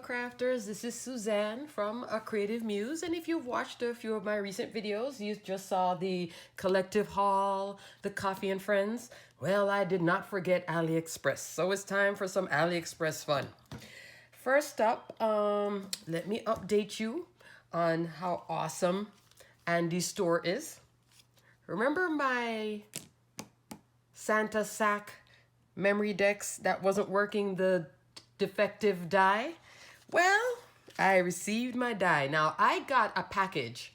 crafters, this is Suzanne from A Creative Muse, and if you've watched a few of my recent videos, you just saw the collective haul, the coffee and friends. Well, I did not forget AliExpress, so it's time for some AliExpress fun. First up, let me update you on how awesome Andy's store is. Remember my Santa sack memory decks that wasn't working, the defective die? Well, I received my die. Now, I got a package,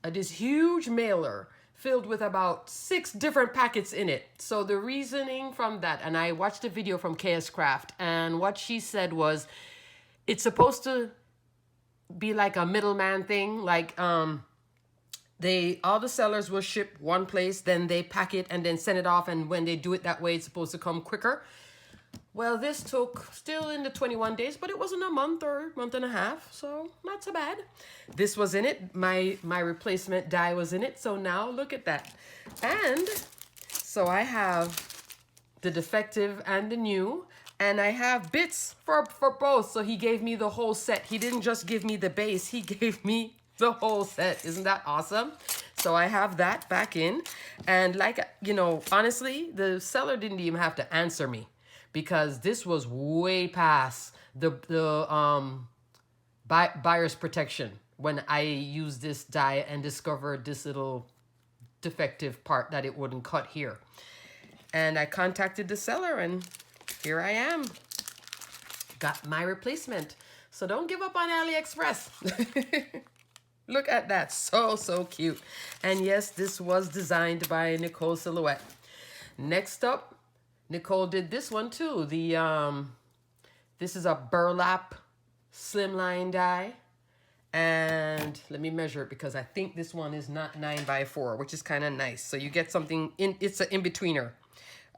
this huge mailer filled with about 6 different packets in it. So the reasoning from that, and I watched a video from KS Craft, and what she said was, it's supposed to be like a middleman thing, like all the sellers will ship one place, then they pack it and then send it off, and when they do it that way, it's supposed to come quicker. Well, this took still in the 21 days, but it wasn't a month or month and a half, so not so bad. This was in it. My replacement die was in it, so now look at that. And so I have the defective and the new, and I have bits for both. So he gave me the whole set. He didn't just give me the base, he gave me the whole set. Isn't that awesome? So I have that back in, and like, you know, honestly, the seller didn't even have to answer me, because this was way past the buyer's protection when I used this die and discovered this little defective part that it wouldn't cut here. And I contacted the seller, and here I am. Got my replacement. So don't give up on AliExpress. Look at that. So cute. And yes, this was designed by Nicole Silhouette. Next up, Nicole did this one too. This is a burlap slimline die, and let me measure it because I think this one is not 9x4, which is kind of nice. So you get something in. It's an in-betweener.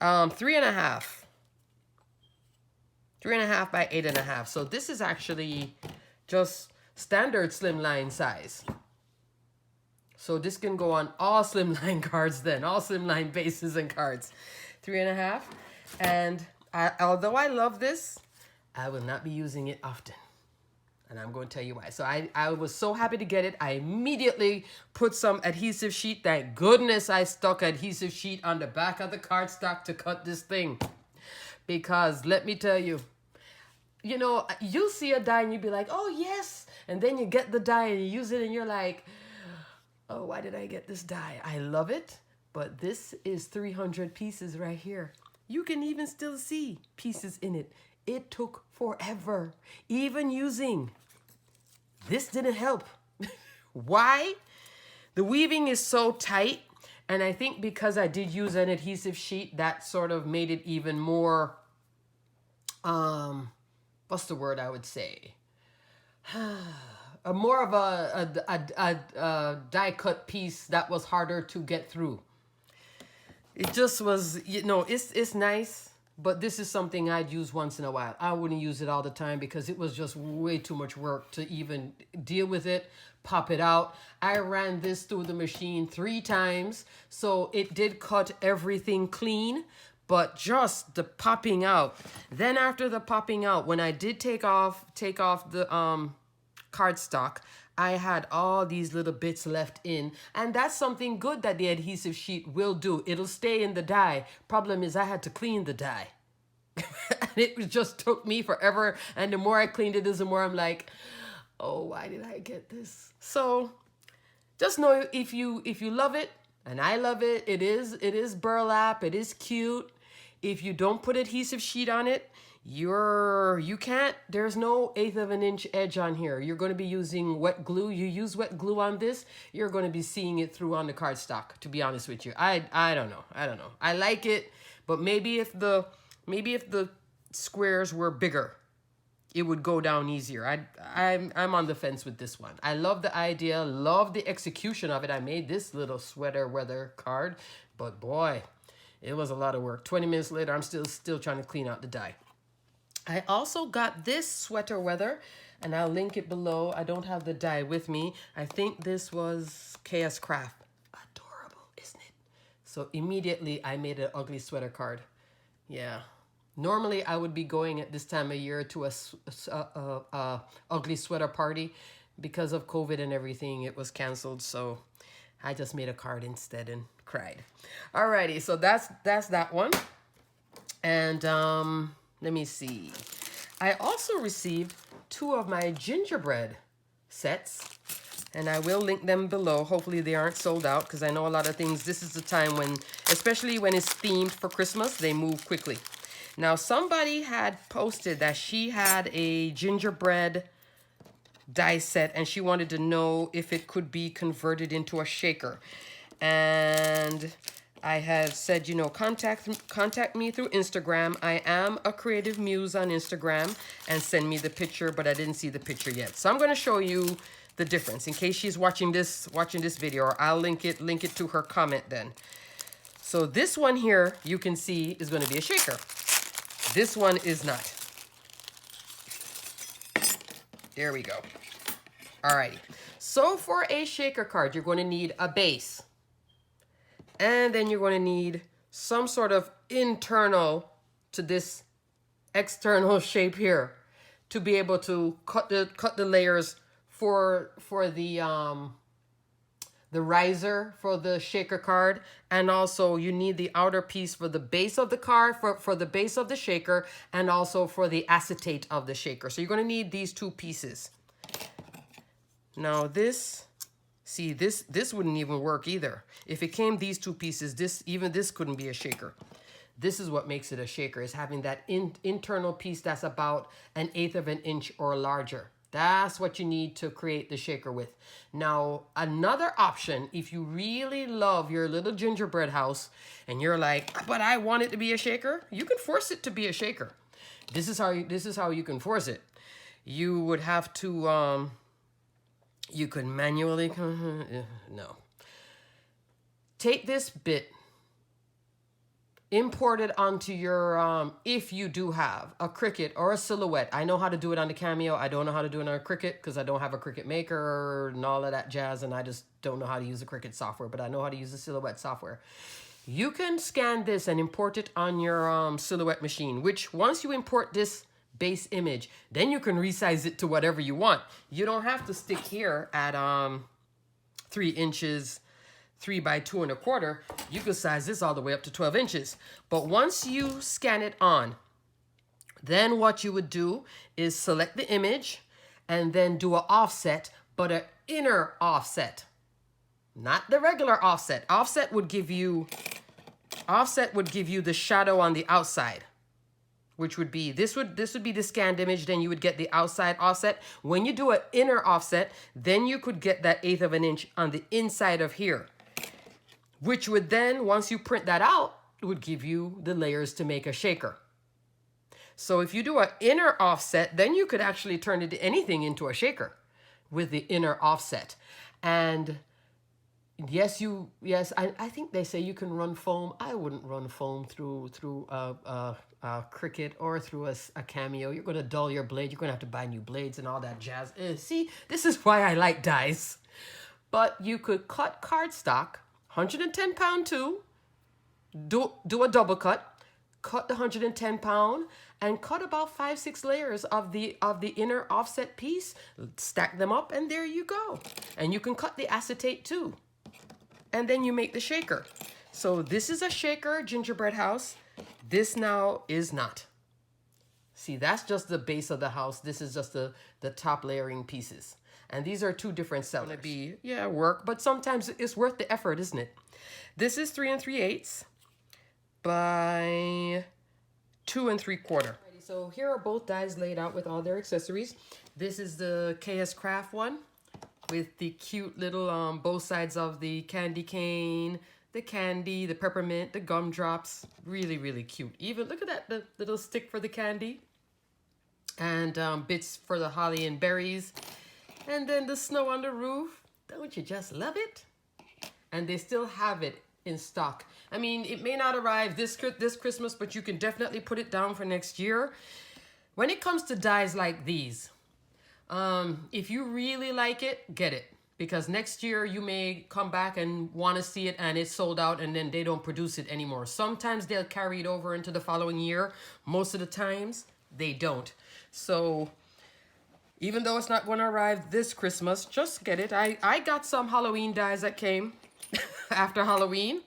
3.5 by 8.5. So this is actually just standard slimline size. So this can go on all slimline cards then, all slimline bases and cards. 3.5. And although I love this, I will not be using it often. And I'm going to tell you why. So I was so happy to get it. I immediately put some adhesive sheet. Thank goodness I stuck adhesive sheet on the back of the cardstock to cut this thing. Because let me tell you, you know, you see a die and you be like, oh yes. And then you get the die and you use it and you're like, oh, why did I get this die? I love it. But this is 300 pieces right here. You can even still see pieces in it. It took forever. Even using this didn't help. Why? The weaving is so tight. And I think because I did use an adhesive sheet, that sort of made it even more, what's the word I would say? More of a die cut piece that was harder to get through. It just was, you know, it's nice, but this is something I'd use once in a while. I wouldn't use it all the time because it was just way too much work to even deal with it, pop it out. I ran this through the machine 3 times, so it did cut everything clean, but just the popping out. Then after the popping out, when I did take off the cardstock, I had all these little bits left in, and that's something good that the adhesive sheet will do. It'll stay in the die. Problem is I had to clean the die. And it just took me forever, and the more I cleaned it, the more I'm like, oh, why did I get this? So just know, if you love it, and I love it, it is burlap, it is cute. If you don't put adhesive sheet on it, you can't, there's no 1/8 of an inch edge on here. You're going to be using wet glue. You use wet glue on this, you're going to be seeing it through on the cardstock, to be honest with you. I don't know. I like it, but maybe if the squares were bigger, it would go down easier. I'm on the fence with this one. I love the idea, love the execution of it. I made this little sweater weather card, but boy, it was a lot of work. 20 minutes later, I'm still trying to clean out the die. I also got this sweater weather, and I'll link it below. I don't have the die with me. I think this was KS Craft. Adorable, isn't it? So immediately I made an ugly sweater card. Yeah, Normally, I would be going at this time of year to a ugly sweater party. Because of COVID and everything, it was canceled. So I just made a card instead and cried. Alrighty, so that's that one. And let me see. I also received 2 of my gingerbread sets, and I will link them below. Hopefully they aren't sold out, because I know a lot of things, this is the time when, especially when it's themed for Christmas, they move quickly. Now, somebody had posted that she had a gingerbread die set, and she wanted to know if it could be converted into a shaker. And I have said, you know, contact me through Instagram. I am a creative muse on Instagram, and send me the picture, but I didn't see the picture yet. So I'm going to show you the difference in case she's watching this video, or I'll link it to her comment then. So this one here, you can see, is going to be a shaker. This one is not. There we go. Alrighty. So for a shaker card, you're going to need a base. And then you're going to need some sort of internal to this external shape here to be able to cut the layers for the riser for the shaker card. And also you need the outer piece for the base of the card, for the base of the shaker, and also for the acetate of the shaker. So you're going to need these 2 pieces. Now this, see, this wouldn't even work either. If it came these 2 pieces, this couldn't be a shaker. This is what makes it a shaker, is having that internal piece that's about 1/8 of an inch or larger. That's what you need to create the shaker with. Now, another option, if you really love your little gingerbread house and you're like, but I want it to be a shaker, you can force it to be a shaker. This is how you can force it. You would have to you could manually no. Take this bit, import it onto your, if you do have a Cricut or a Silhouette. I know how to do it on the Cameo. I don't know how to do it on a Cricut because I don't have a Cricut maker and all of that jazz, and I just don't know how to use the Cricut software, but I know how to use the Silhouette software. You can scan this and import it on your Silhouette machine, which once you import this base image, then you can resize it to whatever you want. You don't have to stick here at 3 inches, 3 by 2 1/4. You can size this all the way up to 12 inches. But once you scan it on, then what you would do is select the image and then do an offset, but an inner offset, not the regular offset. Offset would give you the shadow on the outside, which would be, this would be the scanned image, then you would get the outside offset. When you do an inner offset, then you could get that 1/8 of an inch on the inside of here, which would then, once you print that out, it would give you the layers to make a shaker. So if you do an inner offset, then you could actually turn anything into a shaker with the inner offset. And yes, I think they say you can run foam. I wouldn't run foam through a Cricut or through a Cameo. You're going to dull your blade. You're going to have to buy new blades and all that jazz. See, this is why I like dies. But you could cut cardstock, 110 pound too. Do a double cut the 110 pound, and cut about 5-6 layers of the inner offset piece. Stack them up, and there you go. And you can cut the acetate too. And then you make the shaker. So this is a shaker gingerbread house. This now is not. See, that's just the base of the house. This is just the top layering pieces. And these are 2 different sellers. It's gonna be, work, but sometimes it's worth the effort, isn't it? This is 3 3/8 by 2 3/4. So here are both dies laid out with all their accessories. This is the KS Craft one with the cute little both sides of the candy cane, the candy, the peppermint, the gumdrops. Really, really cute. Even look at that, the little stick for the candy, and bits for the holly and berries. And then the snow on the roof. Don't you just love it? And they still have it in stock. I mean, it may not arrive this Christmas, but you can definitely put it down for next year. When it comes to dies like these, if you really like it, get it. because next year you may come back and want to see it and it's sold out and then they don't produce it anymore. Sometimes they'll carry it over into the following year. Most of the times they don't. So even though it's not going to arrive this Christmas, just get it. I got some Halloween dies that came after Halloween.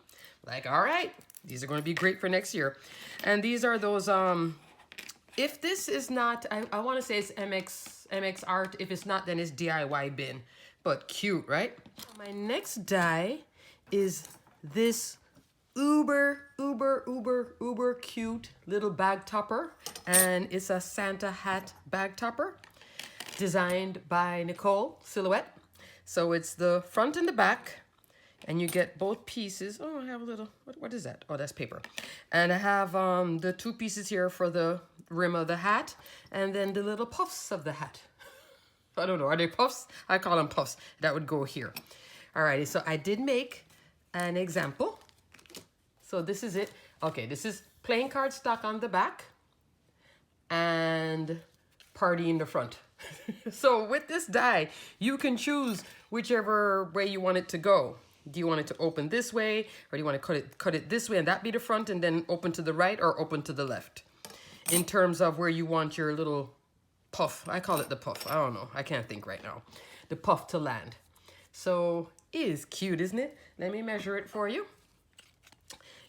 Like, all right, these are going to be great for next year. And these are those, if this is not, I want to say it's MX Art. If it's not, then it's DIY bin. But cute, right? My next die is this uber cute little bag topper. And it's a Santa hat bag topper designed by Nicole Silhouette. So it's the front and the back. And you get both pieces. Oh, I have a little, what is that? Oh, that's paper. And I have the two pieces here for the rim of the hat. And then the little puffs of the hat. I don't know, are they puffs? I call them puffs. That would go here. Alrighty, so I did make an example. So this is it. Okay, this is playing card stock on the back. And party in the front. So with this die, you can choose whichever way you want it to go. Do you want it to open this way, or do you want to cut it this way and that be the front and then open to the right or open to the left? In terms of where you want your little puff. I call it the puff. I don't know. I can't think right now. The puff to land. So it is cute, isn't it? Let me measure it for you.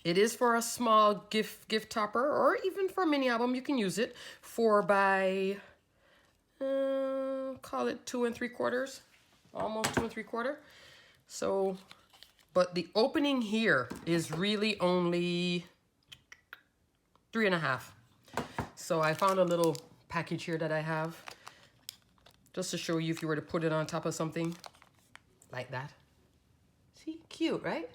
It is for a small gift topper, or even for a mini album. You can use it 4 by call it 2 3/4, almost 2 3/4. So, but the opening here is really only 3.5. So I found a little package here that I have just to show you if you were to put it on top of something like that. See, cute, right?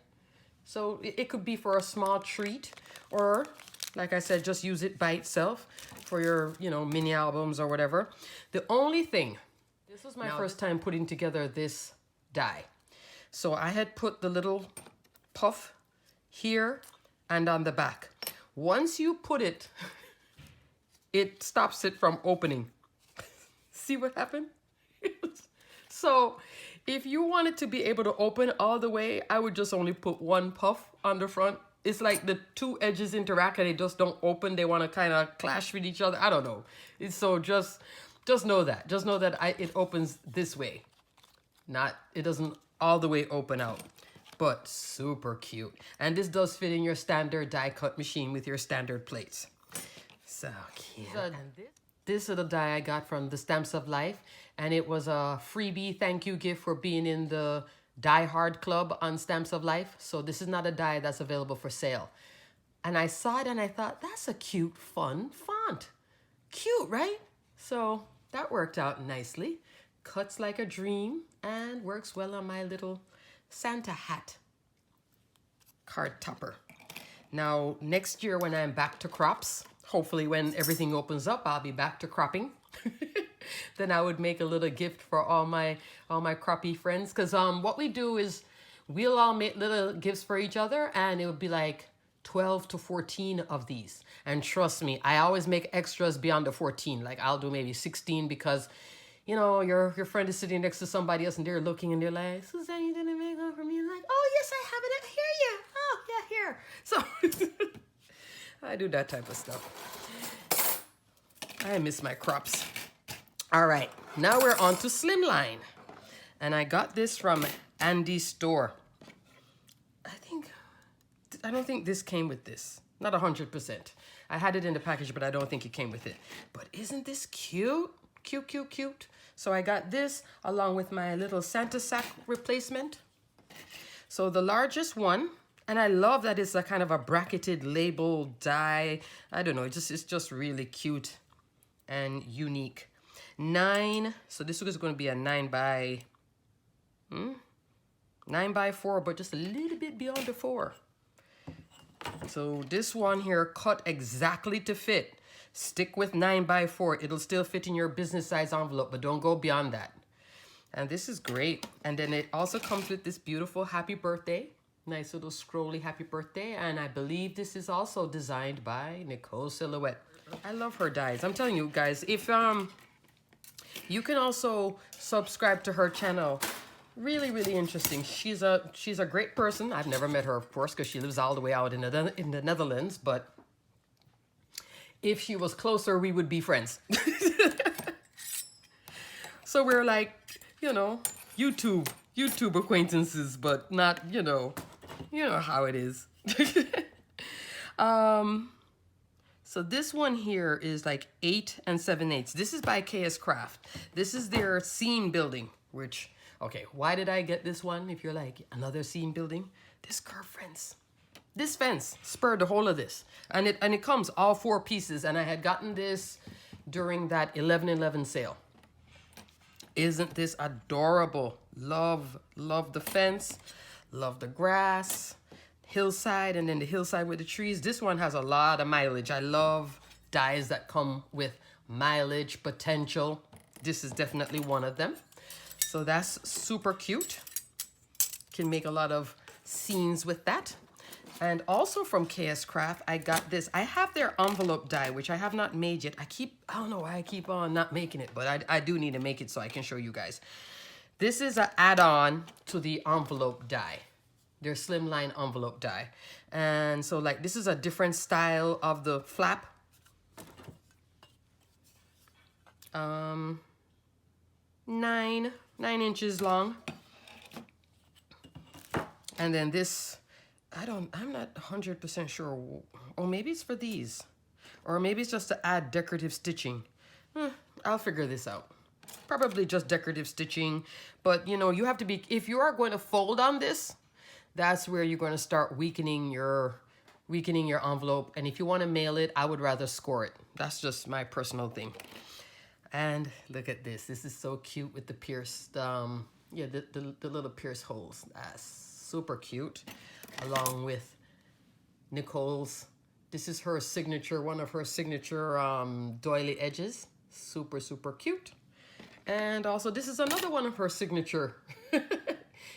So it could be for a small treat, or like I said, just use it by itself for your, you know, mini albums or whatever. The only thing, this was my first time putting together this die. So I had put the little puff here and on the back. Once you put it, it stops it from opening. See what happened? So if you wanted to be able to open all the way, I would just only put one puff on the front. It's like the two edges interact and they just don't open. They want to kind of clash with each other. I don't know. It's so just know that. Just know that it opens this way. It doesn't all the way open out. But super cute. And this does fit in your standard die cut machine with your standard plates. So cute. And this little die I got from the Stamps of Life, and it was a freebie thank you gift for being in the Die Hard Club on Stamps of Life. So this is not a die that's available for sale. And I saw it and I thought, that's a cute, fun font. Cute, right? So that worked out nicely. Cuts like a dream and works well on my little Santa hat card topper. Now, next year when I'm back to crops, hopefully when everything opens up, I'll be back to cropping. Then I would make a little gift for all my croppy friends. Because what we do is we'll all make little gifts for each other, and it would be like 12 to 14 of these. And trust me, I always make extras beyond the 14. Like I'll do maybe 16 because, you know, your friend is sitting next to somebody else and they're looking and they're like, Suzanne, you didn't make one for me. And like, oh, yes, I have it. Here you. Oh, yeah, here. So I do that type of stuff. I miss my crops. All right, now we're on to Slimline. And I got this from Andy's store. I don't think this came with this. Not 100%. I had it in the package, but I don't think it came with it. But isn't this cute? Cute, cute, cute. So I got this along with my little Santa sack replacement. So the largest one, and I love that it's a kind of a bracketed label die. I don't know, it's just really cute and unique. 9, so this is going to be a 9 by 4, but just a little bit beyond the 4. So this one here cut exactly to fit. Stick with 9 by 4. It'll still fit in your business size envelope, but don't go beyond that. And this is great. And then it also comes with this beautiful happy birthday. Nice little scrolly happy birthday. And I believe this is also designed by Nicole Silhouette. I love her dies. I'm telling you guys, if you can also subscribe to her channel. Really, really interesting. She's a great person. I've never met her, of course, because she lives all the way out in the Netherlands. But if she was closer, we would be friends. So we're like, you know, YouTube acquaintances, but not, you know how it is. So this one here is like 8 7/8. This is by KS Craft. This is their seam building, which, okay, why did I get this one? If you're like, another seam building, this curved fence. This fence spurred the whole of this. And it comes all 4 pieces. And I had gotten this during that 11/11 sale. Isn't this adorable? Love the fence. Love the grass. Hillside, and then the hillside with the trees. This one has a lot of mileage. I love dies that come with mileage potential. This is definitely one of them. So that's super cute. Can make a lot of scenes with that. And also from KS Craft, I got this. I have their envelope die, which I have not made yet. I don't know why I keep on not making it, but I do need to make it so I can show you guys. This is an add-on to the envelope die. Their slimline envelope die. And so like this is a different style of the flap. 9 inches long. And then this, I'm not 100% sure. Or maybe it's for these. Or maybe it's just to add decorative stitching. I'll figure this out. Probably just decorative stitching. But you know, you have to be, if you are going to fold on this, that's where you're going to start weakening your envelope. And if you want to mail it, I would rather score it. That's just my personal thing. And look at this. This is so cute with the pierced, the little pierced holes. That's super cute. Along with Nicole's. This is her signature, one of her signature doily edges. Super, super cute. And also this is another one of her signature.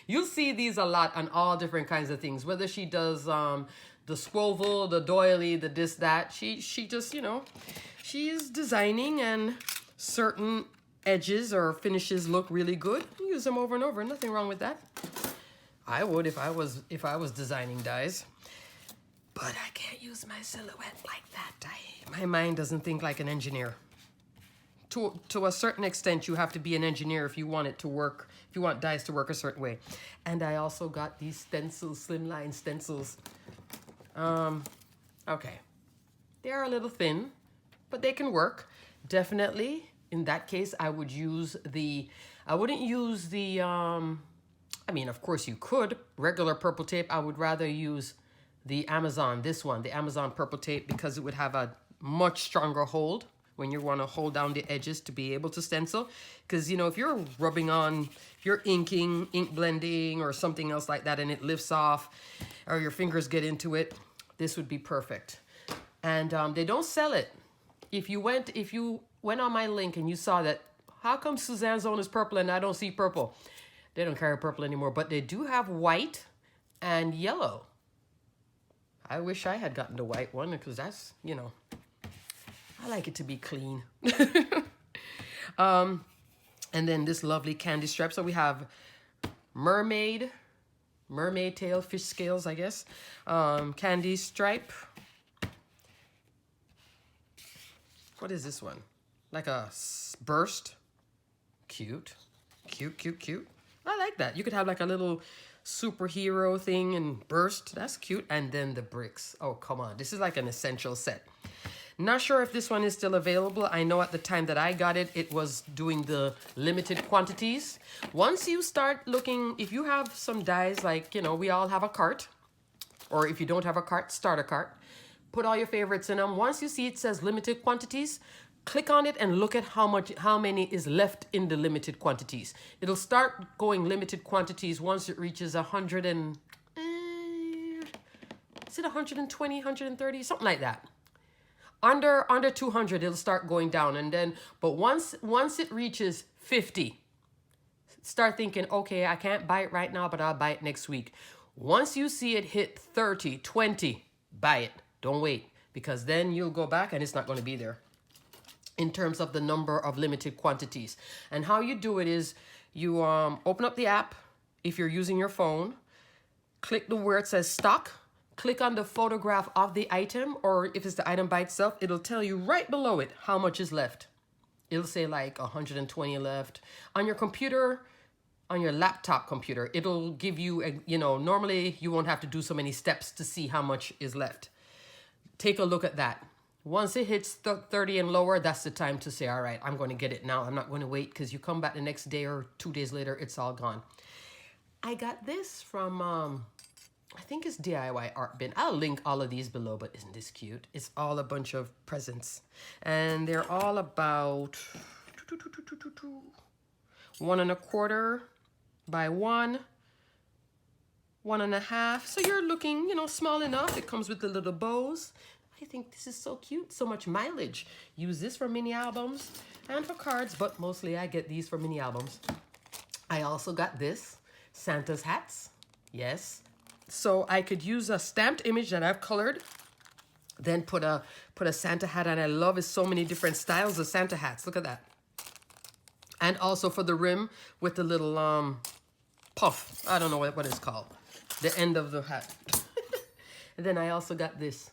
You'll see these a lot on all different kinds of things. Whether she does the squoval, the doily, the this, that. She just, you know, she's designing, and certain edges or finishes look really good. Use them over and over. Nothing wrong with that. I would if I was designing dies. But I can't use my silhouette like that. My mind doesn't think like an engineer. To a certain extent, you have to be an engineer if you want it to work, if you want dies to work a certain way. And I also got these stencils, slimline stencils. Okay. They are a little thin, but they can work. Definitely, in that case, I wouldn't use the, I mean, of course you could, regular purple tape. I would rather use the Amazon, this one, the Amazon purple tape, because it would have a much stronger hold when you want to hold down the edges to be able to stencil. Because, you know, if you're rubbing on, if you're inking, ink blending, or something else like that, and it lifts off, or your fingers get into it, this would be perfect. And they don't sell it. If you went on my link and you saw that, how come Suzanne's own is purple and I don't see purple? They don't carry purple anymore, but they do have white and yellow. I wish I had gotten the white one, because that's, you know, I like it to be clean. And then this lovely candy stripe. So we have mermaid tail, fish scales, I guess. Candy stripe. What is this one? Like a burst. Cute. Cute. I like that. You could have like a little superhero thing and burst. That's cute. And then the bricks. Oh, come on. This is like an essential set. Not sure if this one is still available. I know at the time that I got it, it was doing the limited quantities. Once you start looking, if you have some dies, like, you know, we all have a cart. Or if you don't have a cart, start a cart. Put all your favorites in them. Once you see it says limited quantities, click on it and look at how many is left in the limited quantities. It'll start going limited quantities once it reaches 100 and... is it 120, 130? Something like that. Under 200, it'll start going down. And then, but once it reaches 50, start thinking, okay, I can't buy it right now, but I'll buy it next week. Once you see it hit 30, 20, buy it. Don't wait, because then you'll go back and it's not going to be there in terms of the number of limited quantities. And how you do it is you open up the app, if you're using your phone, click the where it says stock, click on the photograph of the item, or if it's the item by itself, it'll tell you right below it how much is left. It'll say like 120 left. On your computer, on your laptop computer, it'll give you, you know, normally you won't have to do so many steps to see how much is left. Take a look at that. Once it hits 30 and lower, that's the time to say, all right, I'm going to get it now. I'm not going to wait, because you come back the next day or 2 days later, it's all gone. I got this from, I think it's DIY Art Bin. I'll link all of these below, but isn't this cute? It's all a bunch of presents. And they're all about 1¼ by 1, 1½. So you're looking, you know, small enough. It comes with the little bows. I think this is so cute. So much mileage. Use this for mini albums and for cards, but mostly I get these for mini albums. I also got this, Santa's hats. Yes. So I could use a stamped image that I've colored, then put a Santa hat, and I love is so many different styles of Santa hats. Look at that. And also for the rim with the little puff. I don't know what it's called. The end of the hat. And then I also got this.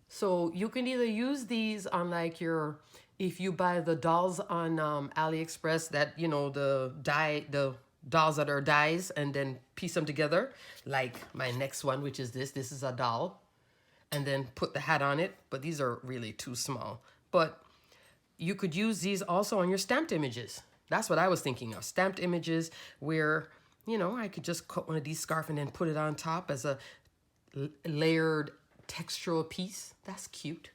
So you can either use these on like your, if you buy the dolls on AliExpress, that, you know, the dolls that are dies, and then piece them together, like my next one, which is this. This is a doll, and then put the hat on it. But these are really too small. But you could use these also on your stamped images. That's what I was thinking of. Stamped images where, you know, I could just cut one of these scarf and then put it on top as a layered textural piece. That's cute.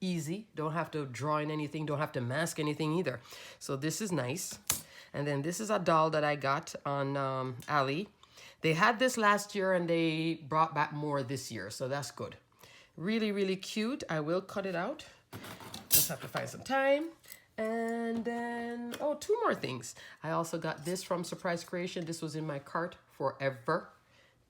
Easy. Don't have to draw in anything. Don't have to mask anything either. So this is nice. And then this is a doll that I got on Ali. They had this last year and they brought back more this year. So that's good. Really, really cute. I will cut it out. Just have to find some time. And then, oh, 2 more things. I also got this from Surprise Creation. This was in my cart forever.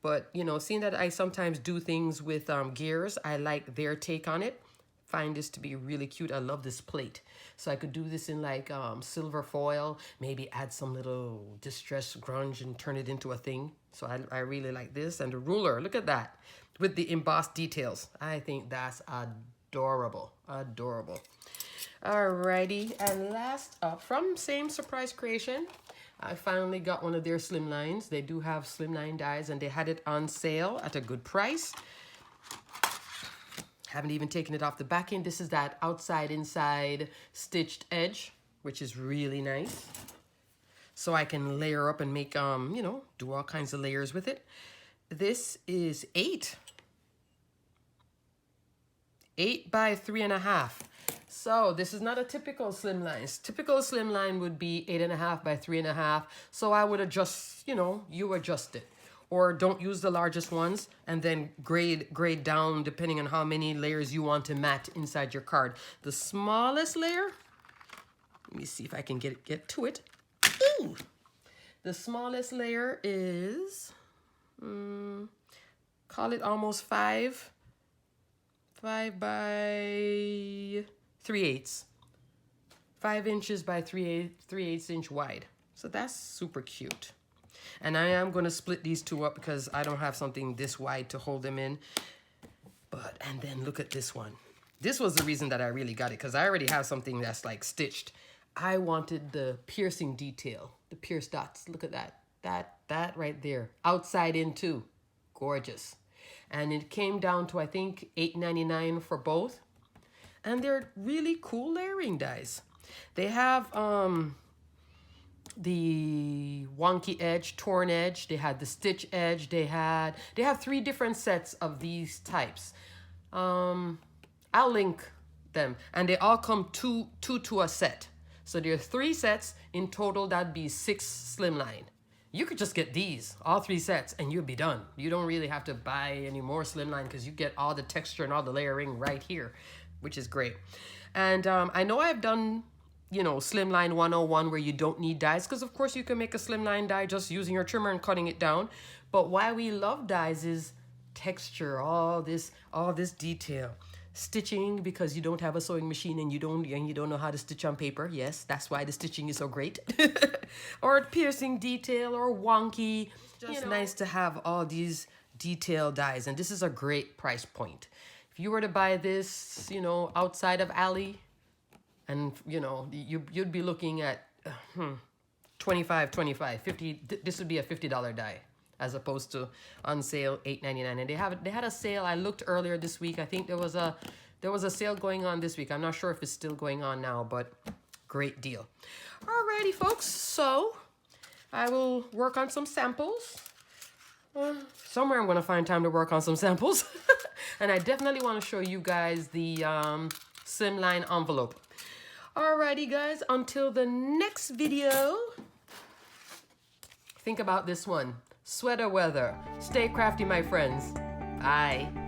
But, you know, seeing that I sometimes do things with gears, I like their take on it. Find this to be really cute. I love this plate. So I could do this in like silver foil, maybe add some little distressed grunge and turn it into a thing. So I really like this. And the ruler, look at that, with the embossed details. I think that's adorable, adorable. Alrighty, and last up, from same Surprise Creation, I finally got one of their slimlines. They do have slimline dies, and they had it on sale at a good price. Haven't even taken it off the back end. This is that outside inside stitched edge, which is really nice. So I can layer up and make, you know, do all kinds of layers with it. This is 8 by 3.5. So this is not a typical slimline. Typical slimline would be 8.5 by 3.5. So I would adjust, you know, you adjust it. Or don't use the largest ones, and then grade down depending on how many layers you want to mat inside your card. The smallest layer, let me see if I can get to it. Ooh. The smallest layer is, call it almost 5 by 3/8. 5 inches by 3/8 inch wide. So that's super cute. And I am going to split these 2 up because I don't have something this wide to hold them in. But, and then look at this one. This was the reason that I really got it, because I already have something that's like stitched. I wanted the piercing detail, the pierced dots. Look at that. That right there. Outside in too. Gorgeous. And it came down to, I think, $8.99 for both. And they're really cool layering dies. They have the wonky edge, torn edge. They had the stitch edge. They have 3 different sets of these types. I'll link them, and they all come two to a set. So there are 3 sets in total. That'd be 6 slimline. You could just get these, all 3 sets, and you'll be done. You don't really have to buy any more slimline because you get all the texture and all the layering right here, which is great. And I know I've done, you know, slimline 101 where you don't need dies, because of course you can make a slimline die just using your trimmer and cutting it down. But why we love dies is texture, all this detail. stitching because you don't have a sewing machine and you don't know how to stitch on paper. Yes, that's why the stitching is so great. Or piercing detail or wonky. Just nice to have all these detail dies, and this is a great price point. If you were to buy this, you know, outside of Ali, and you know, you'd be looking at 25, 50. This would be a $50 die, as opposed to on sale $8.99. And they had a sale. I looked earlier this week. I think there was a sale going on this week. I'm not sure if it's still going on now, but great deal. Alrighty, folks. So I will work on some samples. Somewhere I'm going to find time to work on some samples. And I definitely want to show you guys the slimline envelope. Alrighty, guys. Until the next video, think about this one. Sweater weather. Stay crafty, my friends. Bye.